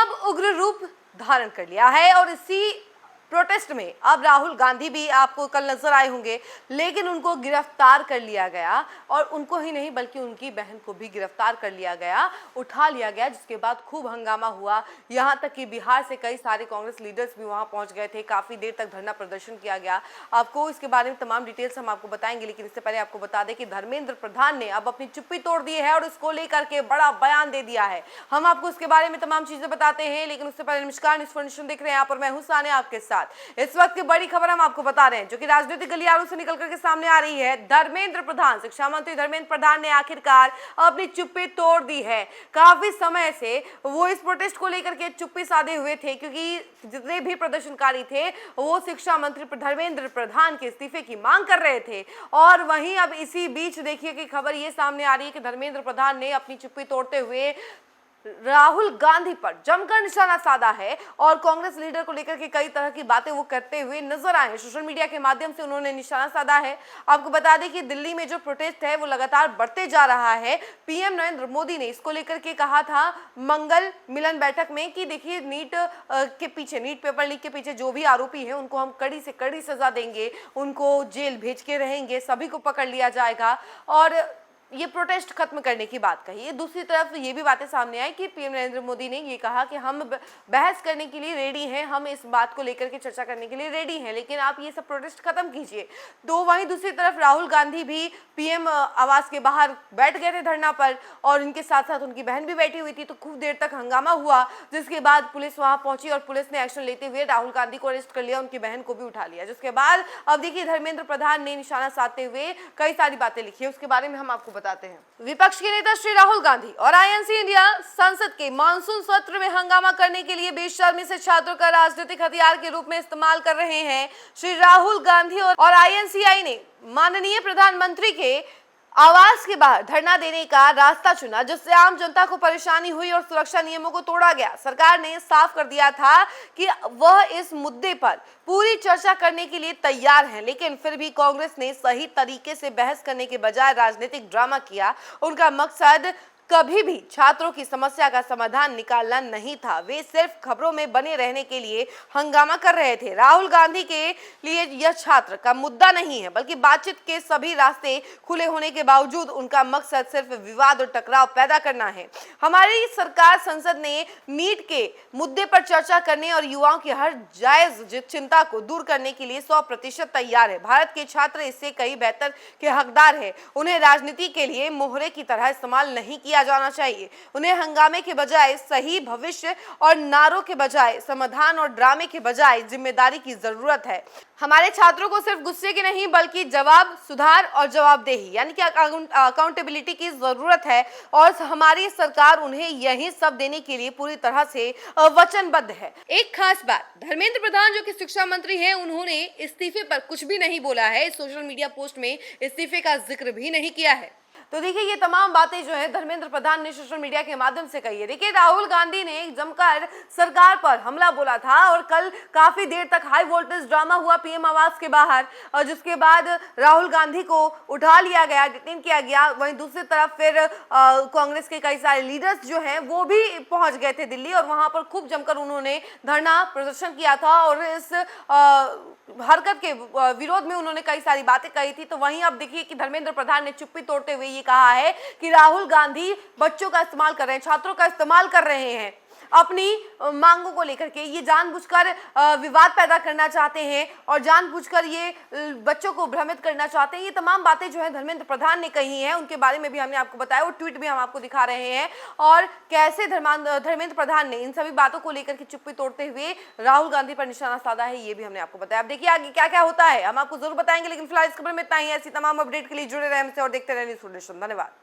अब उग्र रूप धारण कर लिया है और इसी प्रोटेस्ट में अब राहुल गांधी भी आपको कल नजर आए होंगे, लेकिन उनको गिरफ्तार कर लिया गया और उनको ही नहीं बल्कि उनकी बहन को भी गिरफ्तार कर लिया गया, उठा लिया गया, जिसके बाद खूब हंगामा हुआ। यहां तक कि बिहार से कई सारे कांग्रेस लीडर्स भी वहां पहुंच गए थे, काफी देर तक धरना प्रदर्शन किया गया। आपको इसके बारे में तमाम डिटेल्स हम आपको बताएंगे, लेकिन इससे पहले आपको बता दें कि धर्मेंद्र प्रधान ने अब अपनी चुप्पी तोड़ दी है और इसको लेकर के बड़ा बयान दे दिया है। हम आपको इसके बारे में तमाम चीजें बताते हैं, लेकिन उससे पहले नमस्कार, न्यूज़ फॉर नेशन देख रहे हैं, यहाँ पर मैं हूं सानिया आपके साथ। इस वक्त की बड़ी खबर हम आपको बता रहे हैं जो कि राजनीतिक गलियारों से निकल करके सामने आ रही है। धर्मेंद्र प्रधान, शिक्षा मंत्री धर्मेंद्र प्रधान ने आखिरकार अपनी चुप्पी तोड़ दी है। काफी समय से वो इस प्रोटेस्ट को लेकर के चुप्पी साधे हुए थे, क्योंकि जितने भी प्रदर्शनकारी थे वो शिक्षा मंत्री धर्मेंद्र प्रधान के इस्तीफे की मांग कर रहे थे। और वहीं अब इसी बीच देखिए कि खबर ये सामने आ रही है कि धर्मेंद्र प्रधान ने अपनी चुप्पी तोड़ते हुए राहुल गांधी पर जमकर निशाना साधा है और कांग्रेस लीडर को लेकर के कई तरह की बातें वो करते हुए नजर आए हैं। सोशल मीडिया के माध्यम से उन्होंने निशाना साधा है। आपको बता दें कि दिल्ली में जो प्रोटेस्ट है वो लगातार बढ़ते जा रहा है। पीएम नरेंद्र मोदी ने इसको लेकर के कहा था मंगल मिलन बैठक में कि देखिए नीट पेपर लीक के पीछे जो भी आरोपी है उनको हम कड़ी से कड़ी सजा देंगे, उनको जेल भेज के रहेंगे, सभी को पकड़ लिया जाएगा और ये प्रोटेस्ट खत्म करने की बात कही है। दूसरी तरफ ये भी बातें सामने आई कि पीएम नरेंद्र मोदी ने ये कहा कि हम बहस करने के लिए रेडी हैं, हम इस बात को लेकर के चर्चा करने के लिए रेडी हैं, लेकिन आप ये सब प्रोटेस्ट खत्म कीजिए। तो वहीं दूसरी तरफ राहुल गांधी भी पीएम आवास के बाहर बैठ गए थे धरना पर और उनके साथ साथ उनकी बहन भी बैठी हुई थी। तो खूब देर तक हंगामा हुआ, जिसके बाद पुलिस वहां पहुंची और पुलिस ने एक्शन लेते हुए राहुल गांधी को अरेस्ट कर लिया, उनकी बहन को भी उठा लिया। जिसके बाद अब देखिए धर्मेंद्र प्रधान ने निशाना साधते हुए कई सारी बातें लिखी है, उसके बारे में हम आपको बताते हैं। विपक्ष के नेता श्री राहुल गांधी और आईएनसी इंडिया संसद के मानसून सत्र में हंगामा करने के लिए बेशर्मी से छात्रों का राजनीतिक हथियार के रूप में इस्तेमाल कर रहे हैं। श्री राहुल गांधी और आईएनसीआई ने माननीय प्रधानमंत्री के आवास के बाहर धरना देने का रास्ता चुना, जिससे आम जनता को परेशानी हुई और सुरक्षा नियमों को तोड़ा गया। सरकार ने साफ कर दिया था कि वह इस मुद्दे पर पूरी चर्चा करने के लिए तैयार है, लेकिन फिर भी कांग्रेस ने सही तरीके से बहस करने के बजाय राजनीतिक ड्रामा किया। उनका मकसद कभी भी छात्रों की समस्या का समाधान निकालना नहीं था, वे सिर्फ खबरों में बने रहने के लिए हंगामा कर रहे थे। राहुल गांधी के लिए यह छात्र का मुद्दा नहीं है, बल्कि बातचीत के सभी रास्ते खुले होने के बावजूद उनका मकसद सिर्फ विवाद और टकराव पैदा करना है। हमारी सरकार संसद ने नीट के मुद्दे पर चर्चा करने और युवाओं की हर जायज चिंता को दूर करने के लिए 100% तैयार है। भारत के छात्र इससे कई बेहतर के हकदार है। उन्हें राजनीति के लिए मोहरे की तरह इस्तेमाल नहीं किया जाना चाहिए। उन्हें हंगामे के बजाय सही भविष्य और नारों के बजाय समाधान और ड्रामे के बजाय जिम्मेदारी की जरूरत है। हमारे छात्रों को सिर्फ गुस्से की नहीं बल्कि जवाब, सुधार और जवाबदेही यानी कि अकाउंटेबिलिटी की जरूरत है और हमारी सरकार उन्हें यही सब देने के लिए पूरी तरह से वचनबद्ध है। एक खास बात, धर्मेंद्र प्रधान जो कि शिक्षा मंत्री हैं, उन्होंने इस्तीफे पर कुछ भी नहीं बोला है। सोशल मीडिया पोस्ट में इस्तीफे का जिक्र भी नहीं किया है। तो देखिए ये तमाम बातें जो है धर्मेंद्र प्रधान ने सोशल मीडिया के माध्यम से कही है। देखिए राहुल गांधी ने जमकर सरकार पर हमला बोला था और कल काफी देर तक हाई वोल्टेज ड्रामा हुआ पीएम आवास के बाहर और जिसके बाद राहुल गांधी को उठा लिया गया, डिटेन किया गया। वहीं दूसरी तरफ फिर कांग्रेस के कई सारे लीडर्स जो हैं वो भी पहुंच गए थे दिल्ली और वहां पर खूब जमकर उन्होंने धरना प्रदर्शन किया था और इस हरकत के विरोध में उन्होंने कई सारी बातें कही थी। तो वहीं अब देखिए कि धर्मेंद्र प्रधान ने चुप्पी तोड़ते हुए ये कहा है कि राहुल गांधी बच्चों का इस्तेमाल कर रहे हैं, छात्रों का इस्तेमाल कर रहे हैं अपनी मांगों को लेकर के। ये जानबूझकर विवाद पैदा करना चाहते हैं और जानबूझकर ये बच्चों को भ्रमित करना चाहते हैं। ये तमाम बातें जो है धर्मेंद्र प्रधान ने कही हैं, उनके बारे में भी हमने आपको बताया, वो ट्वीट भी हम आपको दिखा रहे हैं और कैसे धर्मेंद्र प्रधान ने इन सभी बातों को लेकर के चुप्पी तोड़ते हुए राहुल गांधी पर निशाना साधा है, ये भी हमने आपको बताया। अब देखिए आगे क्या क्या होता है हम आपको जरूर बताएंगे, लेकिन फिलहाल इस खबर में इतना ही। ऐसी तमाम अपडेट के लिए जुड़े रहे हमसे और देखते रहे न्यूज़ फॉर नेशन। धन्यवाद।